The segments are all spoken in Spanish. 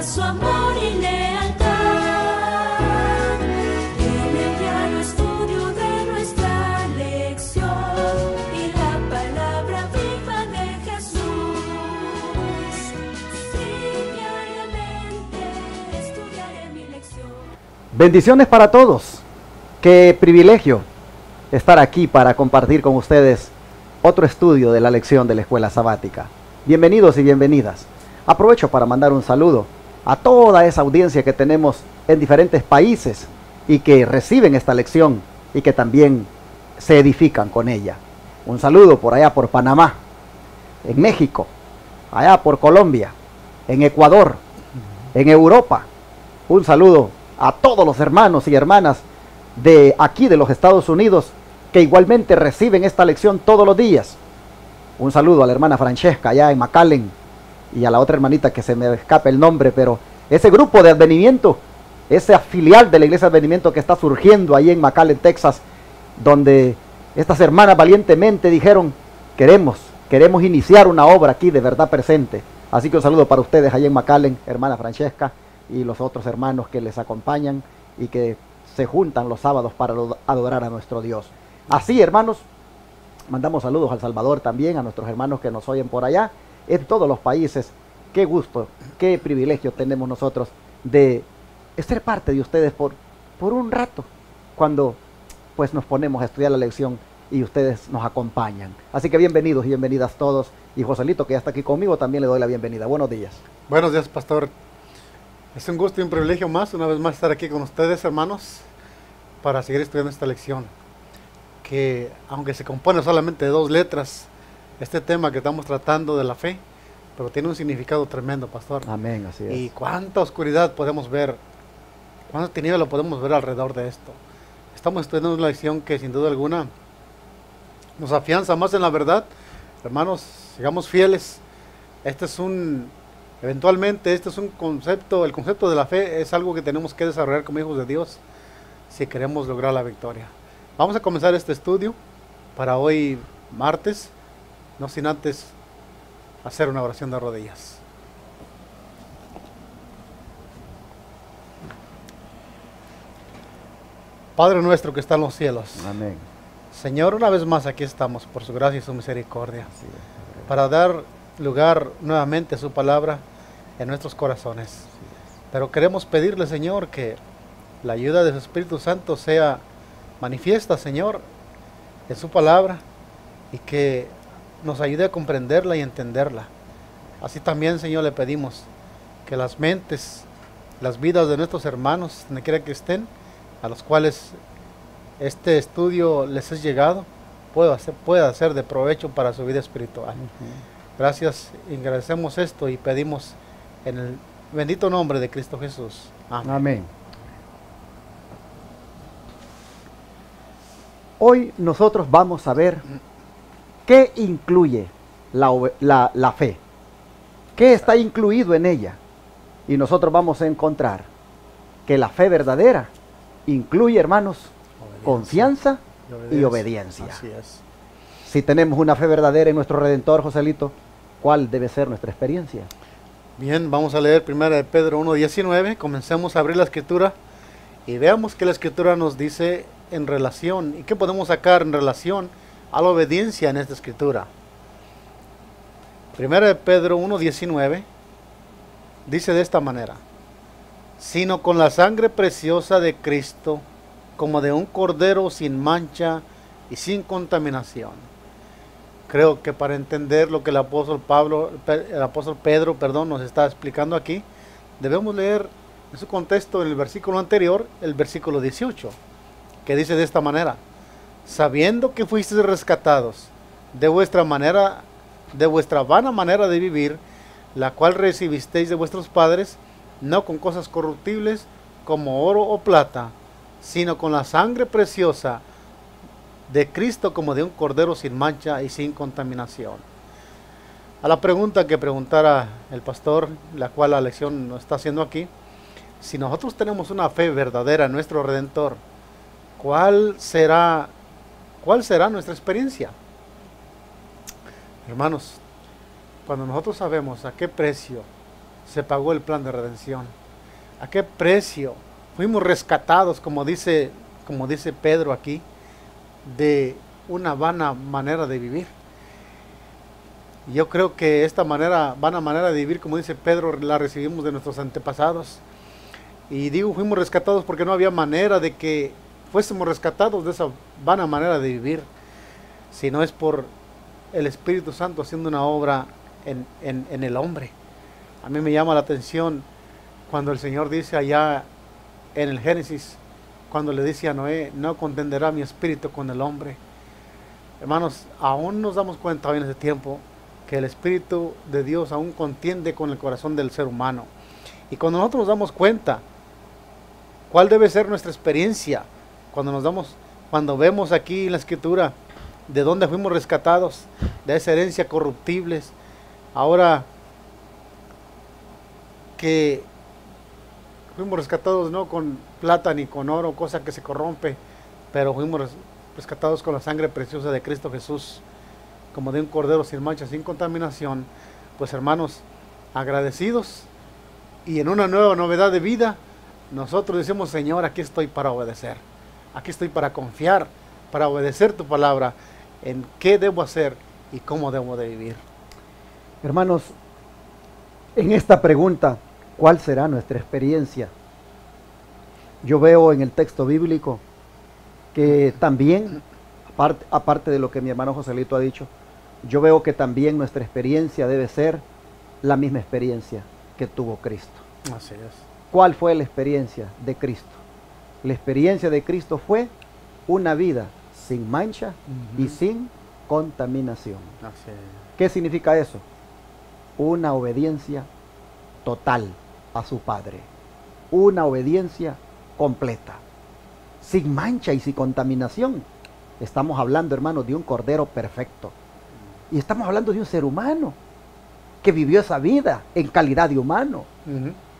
su amor y lealtad. En el diario estudio de nuestra lección y la palabra viva de Jesús. Sí, diariamente estudiaré mi lección. Bendiciones para todos. Qué privilegio estar aquí para compartir con ustedes otro estudio de la lección de la escuela sabática. Bienvenidos y bienvenidas. Aprovecho para mandar un saludo a toda esa audiencia que tenemos en diferentes países y que reciben esta lección y que también se edifican con ella. Un saludo por allá por Panamá, en México, allá por Colombia, en Ecuador, en Europa. Un saludo a todos los hermanos y hermanas de aquí de los Estados Unidos que igualmente reciben esta lección todos los días. Un saludo a la hermana Francesca allá en McAllen y a la otra hermanita que se me escapa el nombre, pero ese grupo de advenimiento, esa filial de la iglesia de advenimiento que está surgiendo ahí en McAllen, Texas, donde estas hermanas valientemente dijeron, queremos iniciar una obra aquí de verdad presente. Así que un saludo para ustedes allá en McAllen, hermana Francesca y los otros hermanos que les acompañan y que se juntan los sábados para adorar a nuestro Dios. Así, hermanos, mandamos saludos a El Salvador también, a nuestros hermanos que nos oyen por allá, en todos los países. Qué gusto, qué privilegio tenemos nosotros de ser parte de ustedes por un rato, cuando pues nos ponemos a estudiar la lección y ustedes nos acompañan. Así que bienvenidos y bienvenidas todos. Y Joselito, que ya está aquí conmigo, también le doy la bienvenida. Buenos días. Buenos días, pastor. Es un gusto y un privilegio más, una vez más, estar aquí con ustedes, hermanos, para seguir estudiando esta lección, que aunque se compone solamente de 2 letras, este tema que estamos tratando de la fe, pero tiene un significado tremendo, pastor. Amén, así es. Y cuánta oscuridad podemos ver, cuánta tiniebla podemos ver alrededor de esto. Estamos estudiando una lección que sin duda alguna nos afianza más en la verdad. Hermanos, sigamos fieles. Eventualmente este es un concepto, el concepto de la fe es algo que tenemos que desarrollar como hijos de Dios si queremos lograr la victoria. Vamos a comenzar este estudio para hoy martes, no sin antes hacer una oración de rodillas. Padre nuestro que está en los cielos. Amén. Señor, una vez más aquí estamos por su gracia y su misericordia, para dar lugar nuevamente a su palabra en nuestros corazones. Pero queremos pedirle, Señor, que la ayuda de su Espíritu Santo sea manifiesta, Señor, en su palabra, y que nos ayude a comprenderla y entenderla. Así también, Señor, le pedimos que las mentes, las vidas de nuestros hermanos, donde quiera que estén, a los cuales este estudio les es llegado, pueda ser de provecho para su vida espiritual. Gracias, y agradecemos esto y pedimos en el bendito nombre de Cristo Jesús. Amén. Amén. Hoy nosotros vamos a ver qué incluye la fe, qué está incluido en ella. Y nosotros vamos a encontrar que la fe verdadera incluye, hermanos, confianza y obediencia. Así es. Si tenemos una fe verdadera en nuestro Redentor, Joselito, ¿cuál debe ser nuestra experiencia? Bien, vamos a leer 1 de Pedro 1:19. Comencemos a abrir la escritura y veamos qué la escritura nos dice en relación y qué podemos sacar en relación a la obediencia en esta escritura. 1 de Pedro 1:19 dice de esta manera: sino con la sangre preciosa de Cristo, como de un cordero sin mancha y sin contaminación. Creo que para entender lo que el apóstol Pedro nos está explicando aquí, debemos leer en su contexto, en el versículo anterior, el versículo 18, que dice de esta manera: sabiendo que fuisteis rescatados de vuestra vana manera de vivir, la cual recibisteis de vuestros padres, no con cosas corruptibles como oro o plata, sino con la sangre preciosa de Cristo, como de un cordero sin mancha y sin contaminación. A la pregunta que preguntara el pastor, la cual la lección nos está haciendo aquí, si nosotros tenemos una fe verdadera en nuestro Redentor, ¿cuál será nuestra experiencia? Hermanos, cuando nosotros sabemos a qué precio se pagó el plan de redención. ¿A qué precio? Fuimos rescatados, como dice Pedro aquí, de una vana manera de vivir. Yo creo que esta vana manera de vivir, como dice Pedro, la recibimos de nuestros antepasados. Y digo, fuimos rescatados porque no había manera de que fuésemos rescatados de esa vana manera de vivir, si no es por el Espíritu Santo haciendo una obra en el hombre. A mí me llama la atención cuando el Señor dice allá en el Génesis, cuando le dice a Noé, no contenderá mi espíritu con el hombre. Hermanos, aún nos damos cuenta hoy en ese tiempo que el Espíritu de Dios aún contiende con el corazón del ser humano. Y cuando nosotros nos damos cuenta cuál debe ser nuestra experiencia, cuando vemos aquí en la Escritura de dónde fuimos rescatados, de esa herencia corruptible, ahora que fuimos rescatados no con plata ni con oro, cosa que se corrompe, pero fuimos rescatados con la sangre preciosa de Cristo Jesús, como de un cordero sin mancha, sin contaminación. Pues hermanos, agradecidos y en una nueva novedad de vida, nosotros decimos, Señor, aquí estoy para obedecer, aquí estoy para confiar, para obedecer tu palabra, en qué debo hacer y cómo debo de vivir. Hermanos, en esta pregunta, ¿cuál será nuestra experiencia? Yo veo en el texto bíblico que también, aparte de lo que mi hermano Joselito ha dicho, yo veo que también nuestra experiencia debe ser la misma experiencia que tuvo Cristo. Así es. ¿Cuál fue la experiencia de Cristo? La experiencia de Cristo fue una vida sin mancha y sin contaminación. Así es. ¿Qué significa eso? Una obediencia total a su Padre. Una obediencia completa. Sin mancha y sin contaminación. Estamos hablando, hermanos, de un cordero perfecto. Y estamos hablando de un ser humano que vivió esa vida en calidad de humano.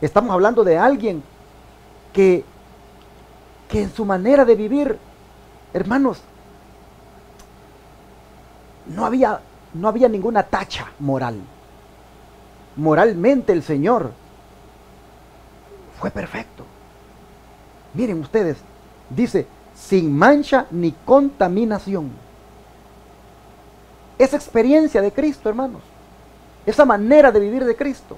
Estamos hablando de alguien que en su manera de vivir, hermanos, no había ninguna tacha moral. Moralmente el Señor fue perfecto. Miren ustedes, dice, sin mancha ni contaminación. Esa experiencia de Cristo, hermanos, esa manera de vivir de Cristo,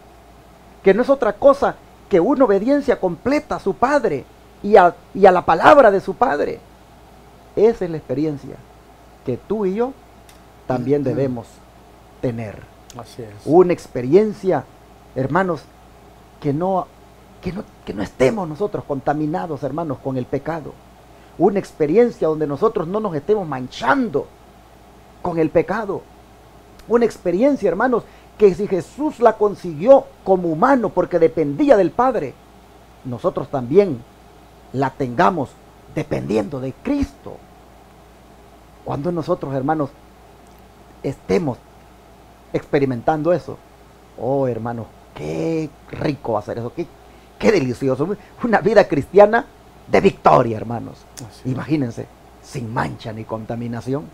que no es otra cosa que una obediencia completa a su Padre y a la palabra de su Padre. Esa es la experiencia que tú y yo también debemos tener. Así es. Una experiencia, hermanos, que no estemos nosotros contaminados, hermanos, con el pecado. Una experiencia donde nosotros no nos estemos manchando con el pecado. Una experiencia, hermanos, que si Jesús la consiguió como humano porque dependía del Padre, nosotros también la tengamos dependiendo de Cristo. Cuando nosotros, hermanos, estemos experimentando eso, oh hermanos, qué rico va a ser eso, qué delicioso, una vida cristiana de victoria, hermanos. Así. Imagínense, sin mancha ni contaminación,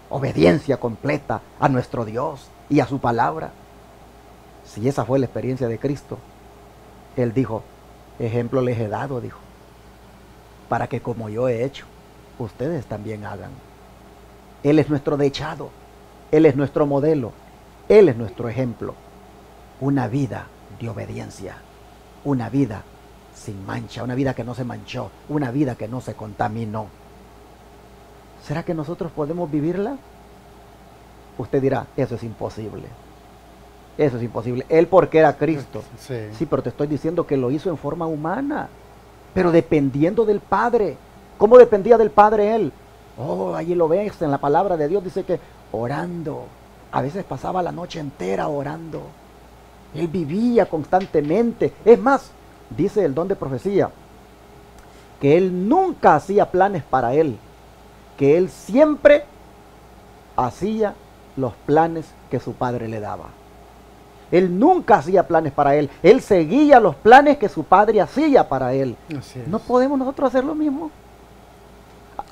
obediencia completa a nuestro Dios y a su palabra. Si esa fue la experiencia de Cristo, Él dijo, ejemplo les he dado, dijo, para que como yo he hecho, ustedes también hagan. Él es nuestro dechado, Él es nuestro modelo, Él es nuestro ejemplo. Una vida de obediencia, una vida sin mancha, una vida que no se manchó, una vida que no se contaminó. ¿Será que nosotros podemos vivirla? Usted dirá, eso es imposible. Eso es imposible. Él porque era Cristo. Sí. Sí, pero te estoy diciendo que lo hizo en forma humana, pero dependiendo del Padre. ¿Cómo dependía del Padre Él? Oh, allí lo ves en la palabra de Dios, dice que orando. A veces pasaba la noche entera orando. Él vivía constantemente. Es más, dice el don de profecía, que Él nunca hacía planes para Él, que Él siempre hacía los planes que su Padre le daba. Él nunca hacía planes para Él. Él seguía los planes que su Padre hacía para Él. Así es. ¿No podemos nosotros hacer lo mismo?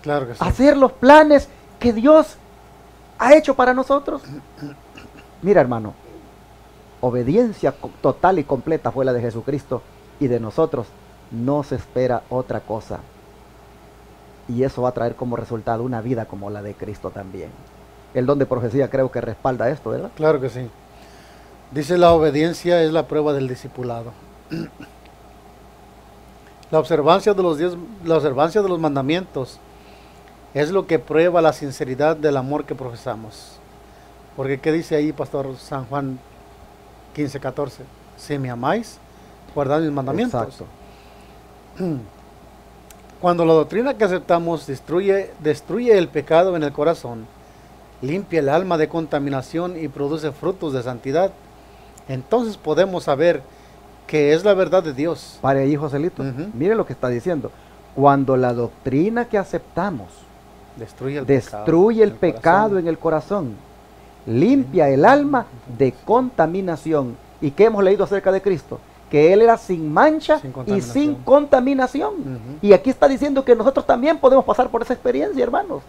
Claro que sí. Hacer los planes que Dios ha hecho para nosotros. Mira, hermano, obediencia total y completa fue la de Jesucristo, y de nosotros no se espera otra cosa. Y eso va a traer como resultado una vida como la de Cristo también. El don de profecía creo que respalda esto, ¿verdad? Claro que sí. Dice, la obediencia es la prueba del discipulado. La observancia de los mandamientos es lo que prueba la sinceridad del amor que profesamos. Porque ¿qué dice ahí, Pastor San Juan 15:14? Si me amáis, guardad mis mandamientos. Exacto. Cuando la doctrina que aceptamos destruye el pecado en el corazón, limpia el alma de contaminación y produce frutos de santidad, entonces podemos saber que es la verdad de Dios. Pare ahí, Joselito. Ujú. Mire lo que está diciendo. Cuando la doctrina que aceptamos Destruye destruye el pecado en el corazón, limpia el alma de contaminación. ¿Y qué hemos leído acerca de Cristo? Que Él era sin mancha Sin y contaminación. sin contaminación. Ujú. Y aquí está diciendo que nosotros también podemos pasar por esa experiencia, hermanos.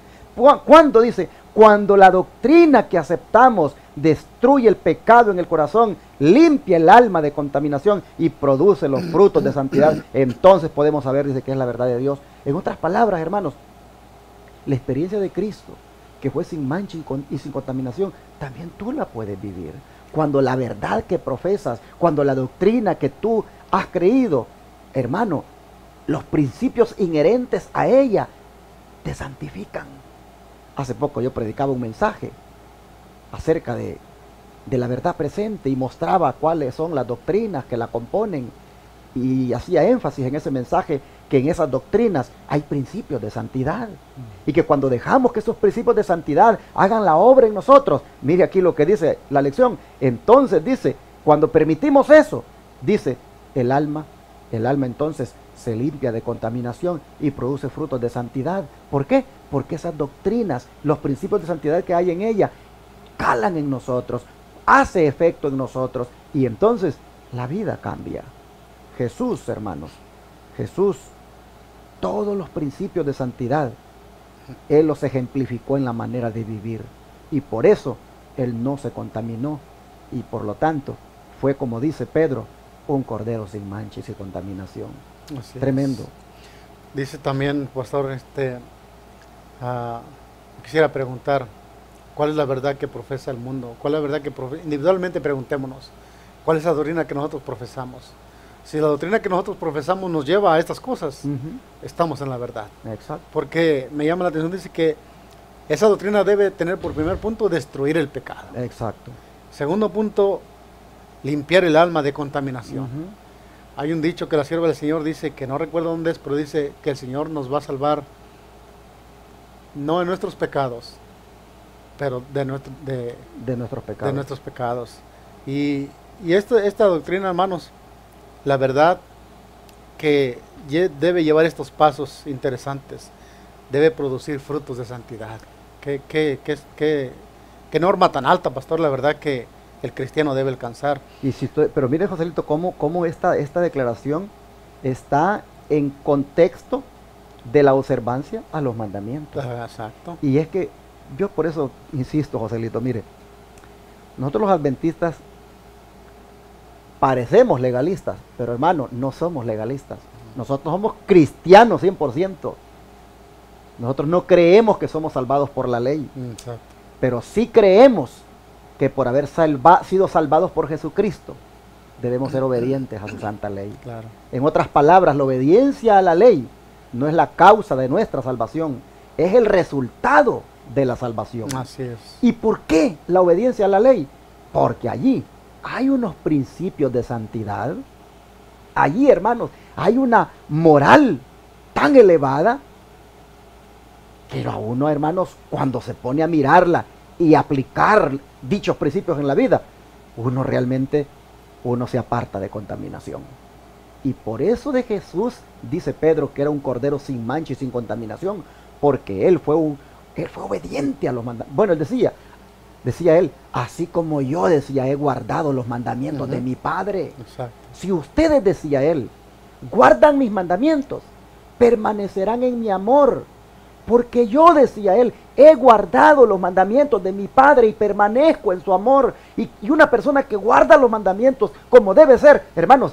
¿Cuándo dice? Cuando la doctrina que aceptamos destruye el pecado en el corazón, limpia el alma de contaminación y produce los frutos de santidad, entonces podemos saber, dice, que es la verdad de Dios. En otras palabras, hermanos, la experiencia de Cristo, que fue sin mancha y sin contaminación, también tú la puedes vivir. Cuando la verdad que profesas, cuando la doctrina que tú has creído, hermano, los principios inherentes a ella te santifican. Hace poco yo predicaba un mensaje acerca de la verdad presente y mostraba cuáles son las doctrinas que la componen, y hacía énfasis en ese mensaje que en esas doctrinas hay principios de santidad, y que cuando dejamos que esos principios de santidad hagan la obra en nosotros, mire aquí lo que dice la lección, entonces dice, cuando permitimos eso, dice, el alma entonces se limpia de contaminación y produce frutos de santidad. ¿Por qué? Porque esas doctrinas, los principios de santidad que hay en ella, calan en nosotros, hace efecto en nosotros, y entonces la vida cambia. Jesús, hermanos, Jesús, todos los principios de santidad, Él los ejemplificó en la manera de vivir, y por eso Él no se contaminó, y por lo tanto fue, como dice Pedro, un cordero sin mancha y sin contaminación. Así Tremendo. es. Dice también, pastor, quisiera preguntar, ¿cuál es la verdad que profesa el mundo? ¿Cuál es la verdad que individualmente preguntémonos? ¿Cuál es la doctrina que nosotros profesamos? Si la doctrina que nosotros profesamos nos lleva a estas cosas, estamos en la verdad. Exacto. Porque me llama la atención, dice que esa doctrina debe tener por primer punto destruir el pecado. Exacto. Segundo punto, limpiar el alma de contaminación. Ujú. Hay un dicho que la sierva del Señor dice, que no recuerdo dónde es, pero dice que el Señor nos va a salvar no de nuestros pecados, pero de nuestros pecados. nuestros pecados. Y esta doctrina, hermanos, la verdad que debe llevar estos pasos interesantes, debe producir frutos de santidad. Qué norma tan alta, pastor, la verdad que el cristiano debe alcanzar. Y pero mire, Joselito, cómo esta declaración está en contexto de la observancia a los mandamientos. Exacto. Y es que yo por eso insisto, Joselito, mire, nosotros los adventistas parecemos legalistas, pero hermano, no somos legalistas. Nosotros somos cristianos 100%. Nosotros no creemos que somos salvados por la ley, Exacto. pero sí creemos que por haber sido salvados por Jesucristo, debemos ser obedientes a su santa ley. Claro. En otras palabras, la obediencia a la ley no es la causa de nuestra salvación, es el resultado de la salvación. Así es. ¿Y por qué la obediencia a la ley? Porque allí hay unos principios de santidad. Allí, hermanos, hay una moral tan elevada que a uno, hermanos, cuando se pone a mirarla y aplicar dichos principios en la vida, uno se aparta de contaminación. Y por eso de Jesús dice Pedro que era un cordero sin mancha y sin contaminación, porque él fue obediente a los mandamientos. Bueno, él decía él, así como yo, decía, he guardado los mandamientos de mi Padre. Exacto. Si ustedes, decía él, guardan mis mandamientos, permanecerán en mi amor, Porque yo, decía él, he guardado los mandamientos de mi Padre y permanezco en su amor. Y una persona que guarda los mandamientos como debe ser, hermanos,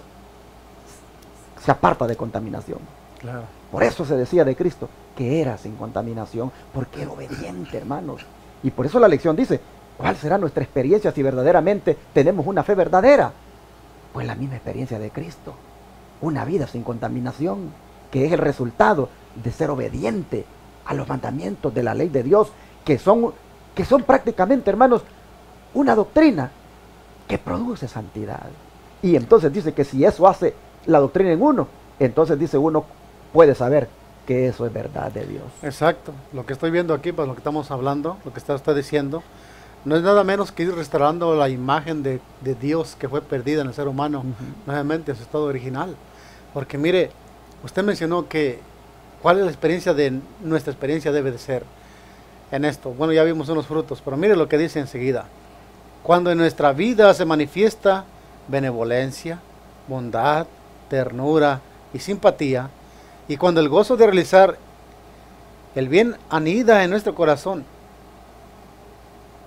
se aparta de contaminación. Claro. Por eso se decía de Cristo que era sin contaminación, porque era obediente, hermanos. Y por eso la lección dice, ¿cuál será nuestra experiencia si verdaderamente tenemos una fe verdadera? Pues la misma experiencia de Cristo. Una vida sin contaminación, que es el resultado de ser obediente a los mandamientos de la ley de Dios, que son prácticamente, hermanos, una doctrina que produce santidad. Y entonces dice que si eso hace la doctrina en uno, entonces dice uno puede saber que eso es verdad de Dios. Exacto. Lo que estoy viendo aquí, pues lo que estamos hablando, lo que está usted diciendo, no es nada menos que ir restaurando la imagen de Dios que fue perdida en el ser humano, nuevamente a su estado original. Porque mire, usted mencionó que cuál es la experiencia de nuestra experiencia debe de ser en esto. Bueno, ya vimos unos frutos, pero mire lo que dice enseguida. Cuando en nuestra vida se manifiesta benevolencia, bondad, ternura y simpatía, y cuando el gozo de realizar el bien anida en nuestro corazón,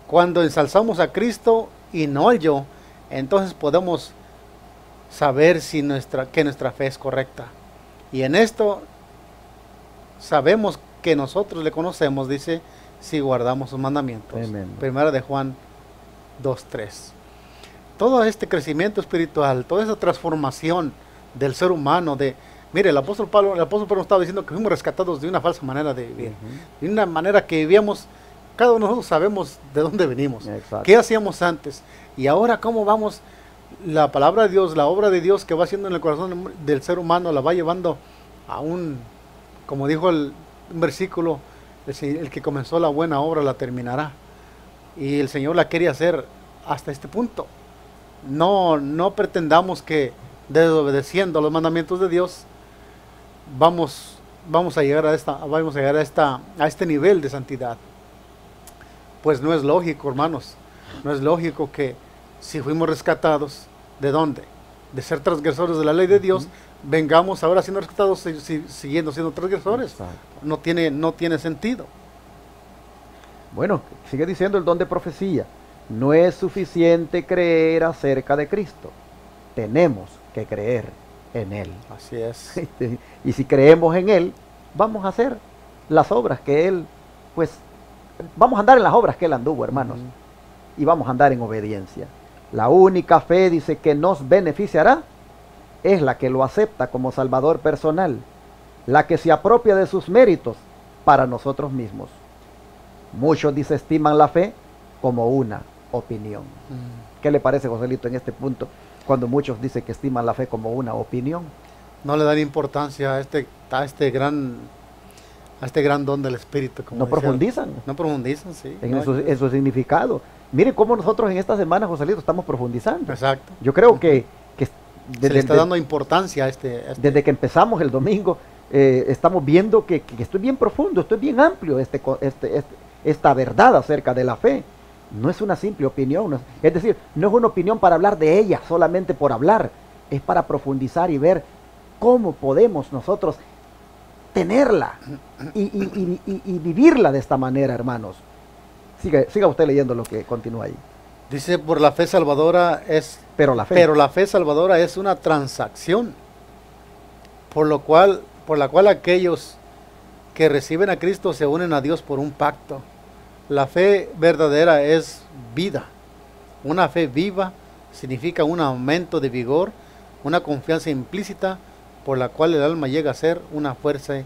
cuando ensalzamos a Cristo y no al yo, entonces podemos saber si que nuestra fe es correcta. Y en esto sabemos que nosotros le conocemos, dice, si guardamos sus mandamientos. Tremendo. Primera de Juan 2:3. Todo este crecimiento espiritual, toda esa transformación del ser humano, mire, el apóstol Pablo estaba diciendo que fuimos rescatados de una falsa manera de vivir, de una manera que vivíamos. Cada uno de nosotros sabemos de dónde venimos, Exacto. qué hacíamos antes, y ahora cómo vamos. La palabra de Dios, la obra de Dios que va haciendo en el corazón del ser humano, la va llevando a como dijo un versículo, el que comenzó la buena obra la terminará. Y el Señor la quiere hacer hasta este punto. No pretendamos que desobedeciendo los mandamientos de Dios vamos a llegar a este nivel de santidad. Pues no es lógico, hermanos. No es lógico que si fuimos rescatados, ¿de dónde? De ser transgresores de la ley de Dios, vengamos ahora siendo rescatados siguiendo siendo transgresores. Exacto. No tiene sentido. Bueno, sigue diciendo el don de profecía. No es suficiente creer acerca de Cristo. Tenemos que creer en Él. Así es. Y si creemos en Él, vamos a hacer las obras que Él, pues, vamos a andar en las obras que Él anduvo, hermanos. Y vamos a andar en obediencia. La única fe, dice, que nos beneficiará es la que lo acepta como Salvador personal, la que se apropia de sus méritos para nosotros mismos. Muchos, dice, estiman la fe como una opinión. ¿Qué le parece, Joselito, en este punto, cuando muchos dicen que estiman la fe como una opinión? No le dan importancia a este gran don del Espíritu. Como No decía. profundizan No profundizan, sí. en su significado. Miren cómo nosotros en esta semana, Joselito, estamos profundizando. Exacto. Yo creo que Se le está dando importancia a desde que empezamos el domingo, estamos viendo que esto es bien profundo, esto es bien amplio, esta verdad acerca de la fe. No es una simple opinión, es decir, no es una opinión para hablar de ella solamente por hablar, es para profundizar y ver cómo podemos nosotros tenerla y vivirla de esta manera, hermanos. Siga usted leyendo lo que continúa ahí. Dice, por la fe salvadora Pero la fe. Pero la fe salvadora es una transacción, por la cual aquellos que reciben a Cristo se unen a Dios por un pacto. La fe verdadera es vida. Una fe viva significa un aumento de vigor, una confianza implícita por la cual el alma llega a ser una fuerza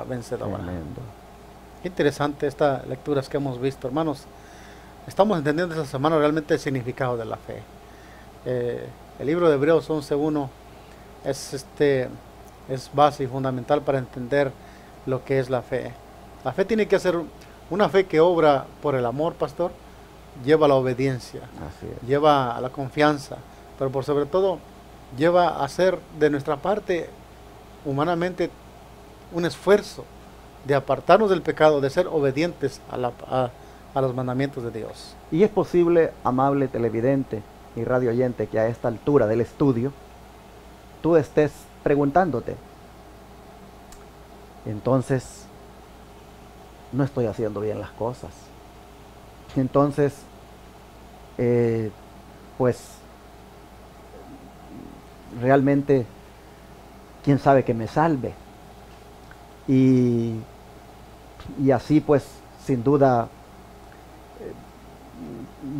vencedora. Tremendo. Qué interesante estas lecturas que hemos visto, hermanos. Estamos entendiendo esta semana realmente el significado de la fe. El libro de Hebreos 11:1 es base y fundamental para entender lo que es la fe. La fe tiene que ser una fe que obra por el amor, pastor, lleva a la obediencia, Así es. lleva a la confianza, pero por sobre todo lleva a hacer de nuestra parte humanamente un esfuerzo de apartarnos del pecado, de ser obedientes a los mandamientos de Dios. Y es posible, amable televidente y radio oyente, que a esta altura del estudio tú estés preguntándote, entonces, no estoy haciendo bien las cosas. Entonces, pues realmente, quién sabe que me salve. Y así pues, sin duda,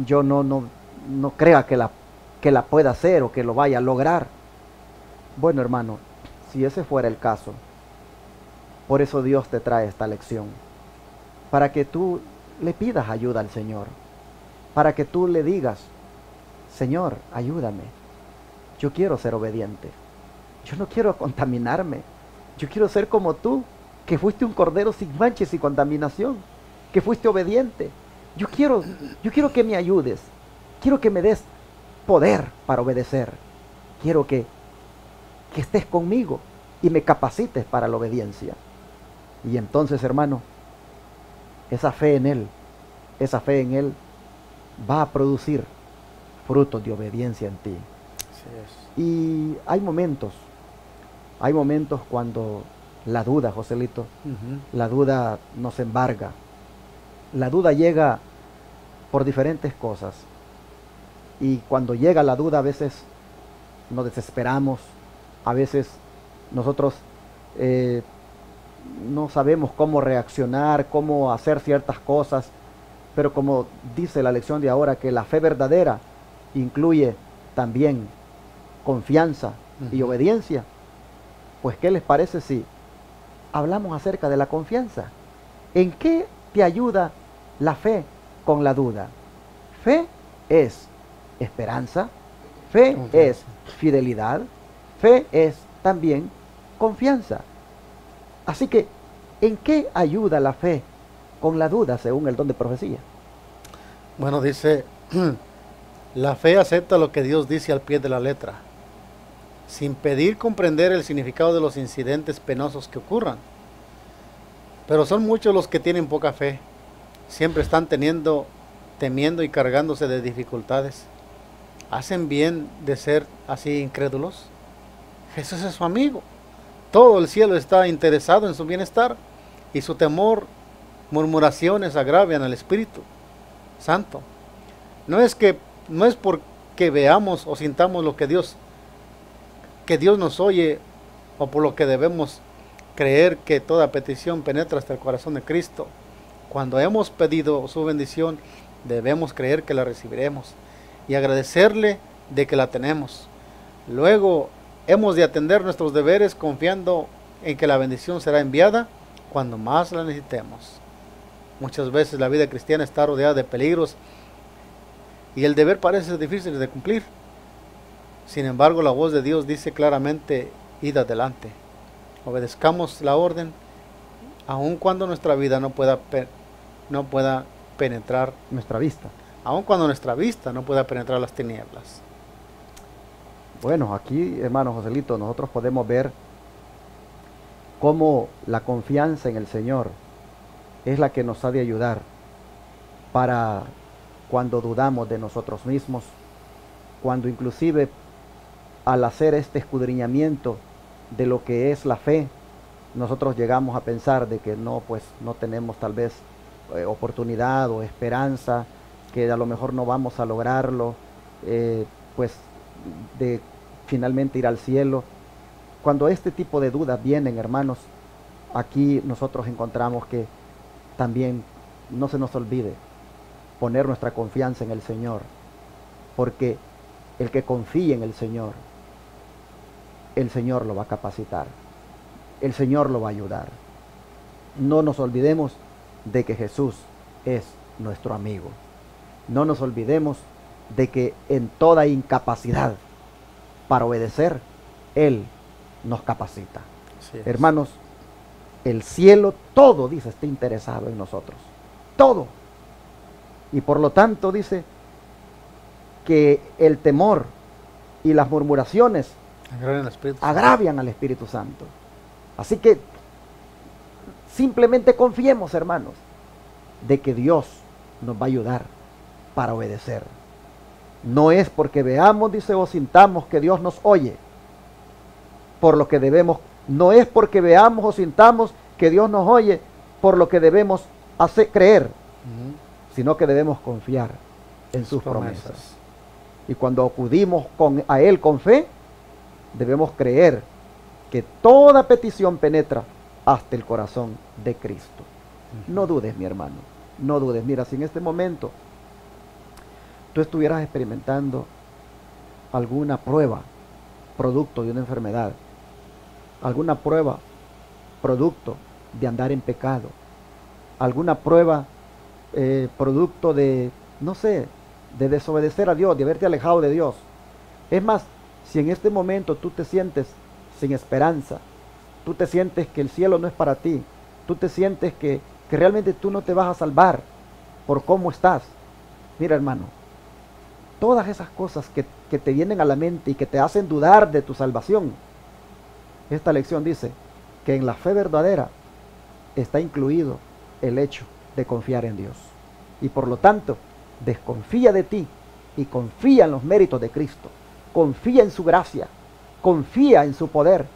yo no crea que la pueda hacer o que lo vaya a lograr. Bueno, hermano, si ese fuera el caso, por eso Dios te trae esta lección, para que tú le pidas ayuda al Señor, para que tú le digas: Señor, ayúdame, yo quiero ser obediente, yo no quiero contaminarme, yo quiero ser como tú, que fuiste un cordero sin manchas y contaminación, que fuiste obediente. Yo quiero que me ayudes, quiero que me des poder para obedecer, quiero que estés conmigo y me capacites para la obediencia. Y entonces, hermano, esa fe en Él va a producir frutos de obediencia en ti. Así es. Y hay momentos cuando la duda, Joselito, la duda nos embarga. La duda llega por diferentes cosas. Y cuando llega la duda, a veces nos desesperamos, a veces nosotros no sabemos cómo reaccionar, cómo hacer ciertas cosas, pero como dice la lección de ahora, que la fe verdadera incluye también confianza y obediencia, pues ¿qué les parece si hablamos acerca de la confianza? ¿En qué te ayuda la fe con la duda? Fe es esperanza, fe es fidelidad, fe es también confianza. Así que, ¿en qué ayuda la fe con la duda según el don de profecía? Bueno, dice, la fe acepta lo que Dios dice al pie de la letra, sin pedir comprender el significado de los incidentes penosos que ocurran. Pero son muchos los que tienen poca fe, siempre están temiendo y cargándose de dificultades. ¿Hacen bien de ser así incrédulos? Jesús es su amigo. Todo el cielo está interesado en su bienestar y su temor, murmuraciones agravian al Espíritu Santo. No es porque veamos o sintamos lo que Dios nos oye, o por lo que debemos creer que toda petición penetra hasta el corazón de Cristo. Cuando hemos pedido su bendición, debemos creer que la recibiremos y agradecerle de que la tenemos. Luego hemos de atender nuestros deberes confiando en que la bendición será enviada cuando más la necesitemos. Muchas veces la vida cristiana está rodeada de peligros y el deber parece difícil de cumplir. Sin embargo, la voz de Dios dice claramente: id adelante. Obedezcamos la orden, aun cuando nuestra vida no pueda penetrar Nuestra vista. aun cuando nuestra vista no pueda penetrar las tinieblas. Bueno, aquí, hermano Joselito, nosotros podemos ver cómo la confianza en el Señor es la que nos ha de ayudar para cuando dudamos de nosotros mismos, cuando inclusive al hacer este escudriñamiento de lo que es la fe, nosotros llegamos a pensar de que no tenemos tal vez oportunidad o esperanza, que a lo mejor no vamos a lograrlo, pues de finalmente ir al cielo. Cuando este tipo de dudas vienen, hermanos, aquí nosotros encontramos que también no se nos olvide poner nuestra confianza en el Señor, porque el que confíe en el Señor lo va a capacitar, el Señor lo va a ayudar. No nos olvidemos de que Jesús es nuestro amigo. No nos olvidemos de que en toda incapacidad para obedecer, Él nos capacita. Hermanos, el cielo todo, dice, está interesado en nosotros. Todo. Y por lo tanto dice que el temor y las murmuraciones agravian al Espíritu Santo. Así que simplemente confiemos, hermanos, de que Dios nos va a ayudar para obedecer. No es porque veamos, dice, o sintamos que Dios nos oye, por lo que debemos, no es porque veamos o sintamos que Dios nos oye, por lo que debemos creer, Ujú. sino que debemos confiar en sus promesas. Y cuando acudimos a Él con fe, debemos creer que toda petición penetra hasta el corazón de Cristo. No dudes, mi hermano, no dudes. Mira, si en este momento tú estuvieras experimentando alguna prueba producto de una enfermedad, alguna prueba producto de andar en pecado, alguna prueba producto de, no sé, de desobedecer a Dios, de haberte alejado de Dios. Es más, si en este momento tú te sientes sin esperanza, tú te sientes que el cielo no es para ti, tú te sientes que realmente tú no te vas a salvar por cómo estás. Mira, hermano, todas esas cosas que te vienen a la mente y que te hacen dudar de tu salvación, esta lección dice que en la fe verdadera está incluido el hecho de confiar en Dios. Y por lo tanto, desconfía de ti y confía en los méritos de Cristo. Confía en su gracia, confía en su poder,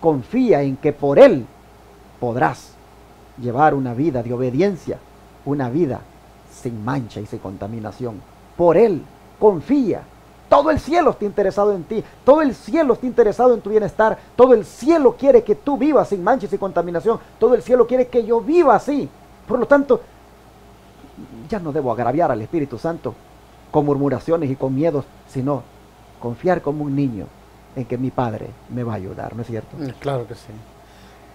confía en que por Él podrás llevar una vida de obediencia, una vida sin mancha y sin contaminación. Por Él, confía. Todo el cielo está interesado en ti, todo el cielo está interesado en tu bienestar, todo el cielo quiere que tú vivas sin mancha y sin contaminación, todo el cielo quiere que yo viva así. Por lo tanto, ya no debo agraviar al Espíritu Santo con murmuraciones y con miedos, sino confiar como un niño en que mi Padre me va a ayudar, ¿no es cierto? Claro que sí.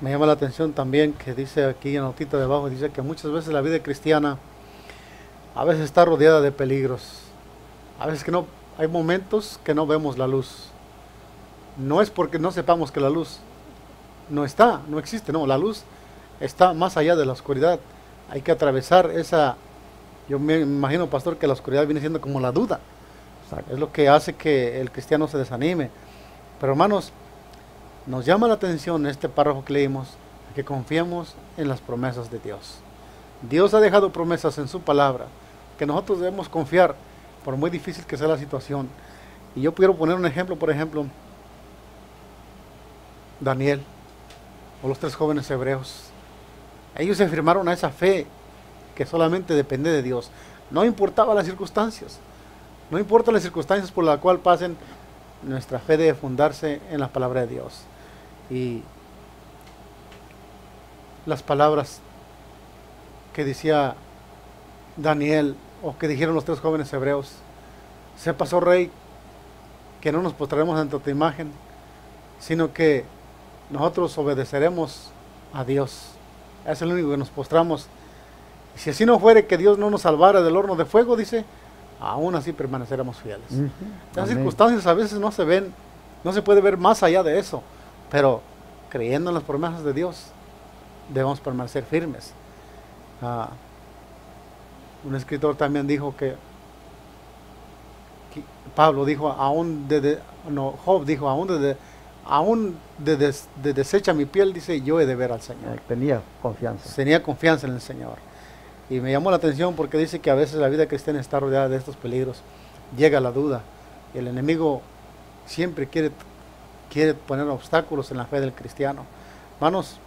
Me llama la atención también que dice aquí en la notita de abajo, dice que muchas veces la vida cristiana a veces está rodeada de peligros. A veces que no, hay momentos que no vemos la luz. No es porque no sepamos que la luz no está, no existe, no, la luz está más allá de la oscuridad. Hay que atravesar esa, yo me imagino, pastor, que la oscuridad viene siendo como la duda. Es lo que hace que el cristiano se desanime. Pero hermanos, nos llama la atención este párrafo que leímos, que confiemos en las promesas de Dios. Dios ha dejado promesas en su palabra, que nosotros debemos confiar, por muy difícil que sea la situación. Y yo quiero poner un ejemplo, por ejemplo, Daniel, o los 3 jóvenes hebreos. Ellos se afirmaron a esa fe que solamente depende de Dios. No importaba las circunstancias. No importa las circunstancias por las cuales pasen, nuestra fe debe fundarse en la palabra de Dios. Y las palabras que decía Daniel, o que dijeron los 3 jóvenes hebreos: sepas, oh rey, que no nos postraremos ante tu imagen, sino que nosotros obedeceremos a Dios. Es el único que nos postramos. Y si así no fuere, que Dios no nos salvara del horno de fuego, dice, aún así permaneceremos fieles. Las circunstancias a veces no se ven, no se puede ver más allá de eso, pero creyendo en las promesas de Dios, debemos permanecer firmes. Un escritor también dijo que Pablo dijo, Job dijo, aún de deshecha mi piel, dice, yo he de ver al Señor. Tenía confianza. Tenía confianza en el Señor. Y me llamó la atención porque dice que a veces la vida cristiana está rodeada de estos peligros. Llega la duda. Y el enemigo siempre quiere poner obstáculos en la fe del cristiano. Hermanos,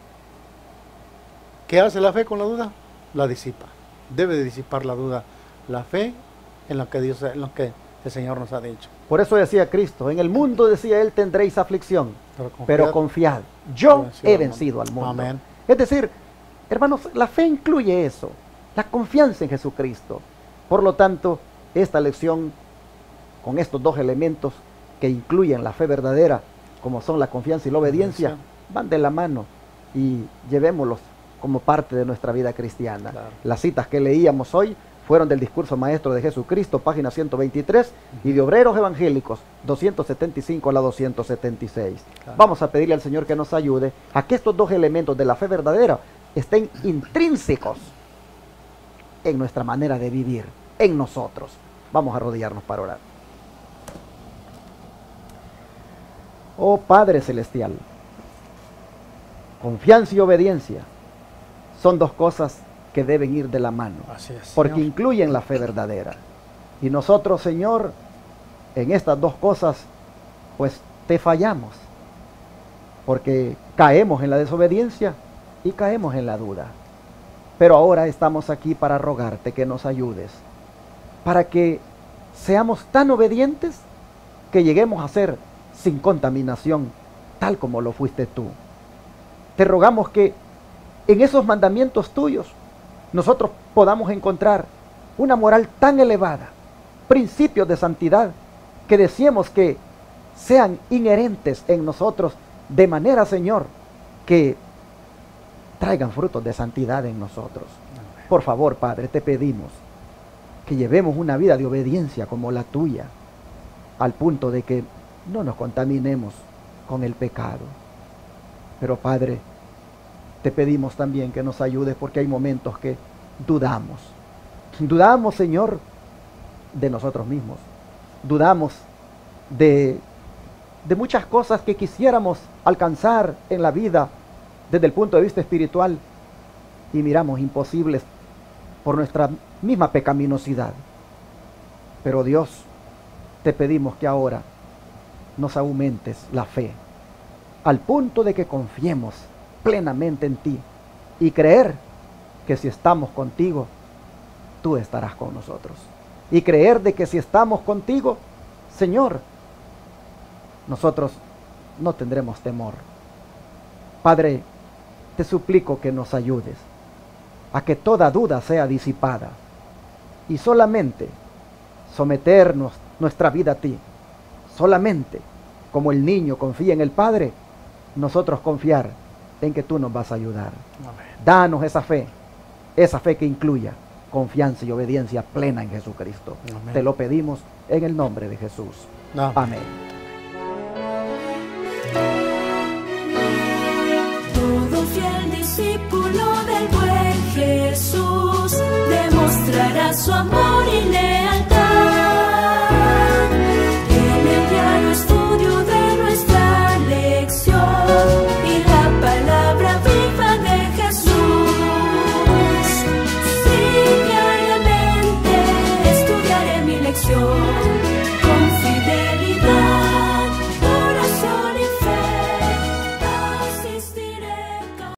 ¿qué hace la fe con la duda? La disipa. Debe de disipar la duda. La fe en lo que el Señor nos ha dicho. Por eso decía Cristo, en el mundo, decía Él, tendréis aflicción, pero confiad, yo he vencido al mundo. Amén. Es decir, hermanos, la fe incluye eso, la confianza en Jesucristo. Por lo tanto, esta lección, con estos 2 elementos que incluyen la fe verdadera, como son la confianza y la obediencia, van de la mano y llevémoslos como parte de nuestra vida cristiana. Claro. Las citas que leíamos hoy fueron del discurso maestro de Jesucristo, página 123, y de Obreros Evangélicos, 275 a la 276. Claro. Vamos a pedirle al Señor que nos ayude a que estos 2 elementos de la fe verdadera estén intrínsecos en nuestra manera de vivir, en nosotros. Vamos a arrodillarnos para orar. Oh Padre Celestial, confianza y obediencia son 2 cosas que deben ir de la mano, Así es, porque Señor. incluyen la fe verdadera. Y nosotros, Señor, en estas 2 cosas, pues te fallamos, porque caemos en la desobediencia y caemos en la duda. Pero ahora estamos aquí para rogarte que nos ayudes, para que seamos tan obedientes que lleguemos a ser sin contaminación, tal como lo fuiste tú. Te rogamos que en esos mandamientos tuyos nosotros podamos encontrar una moral tan elevada, principios de santidad, que deseemos que sean inherentes en nosotros, de manera, Señor, que traigan frutos de santidad en nosotros. Por favor, Padre, te pedimos que llevemos una vida de obediencia como la tuya, al punto de que no nos contaminemos con el pecado. Pero, Padre, te pedimos también que nos ayudes, porque hay momentos que dudamos. Dudamos, Señor, de nosotros mismos. Dudamos de muchas cosas que quisiéramos alcanzar en la vida desde el punto de vista espiritual, y miramos imposibles por nuestra misma pecaminosidad. Pero Dios, te pedimos que ahora nos aumentes la fe, al punto de que confiemos plenamente en ti y creer que si estamos contigo, tú estarás con nosotros. Y creer de que si estamos contigo, Señor, nosotros no tendremos temor. Padre, te suplico que nos ayudes a que toda duda sea disipada y solamente someternos nuestra vida a ti. Solamente como el niño confía en el Padre, nosotros confiar en que tú nos vas a ayudar. Amén. Danos esa fe que incluya confianza y obediencia plena en Jesucristo. Amén. Te lo pedimos en el nombre de Jesús. Amén. Amén. Todo fiel discípulo del buen Jesús demostrará su amor